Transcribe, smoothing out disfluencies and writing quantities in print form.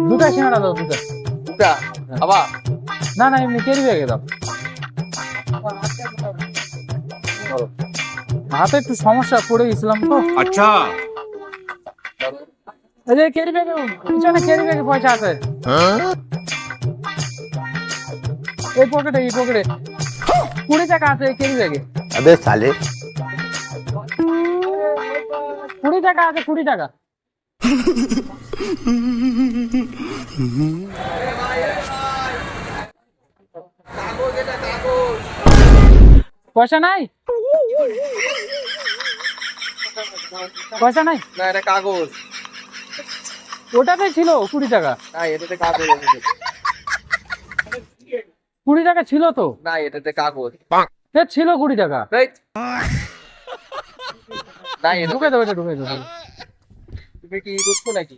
দুটা সিঙ্গাড়া দাও, দুটা। দুটা আবার না না, এমনি ক্যারি ব্যাগে দাও। হাতে একটু সমস্যা, পড়ে গেছিলাম তো। अच्छा। এই যে ক্যারি ব্যাগে, পিছনে ক্যারি ব্যাগে পয়সা আছে। এই পকেটে, এই পকেটে 20 টাকা আছে এই ক্যারি ব্যাগে। अबे साले। 20 টাকা আছে, 20 টাকা। পয়সা নাই, পয়সা নাই। না, এটা কাগজ। ওটাতে ছিল 20 টাকা। না, এটাতে কাগজ আছে। 20 টাকা ছিল তো। না, এটাতে কাগজ। ছিল 20 টাকা। এই, না, এটা ঢুকে দাও, এটা ঢুকে দাও। তুমি কি করছো নাকি?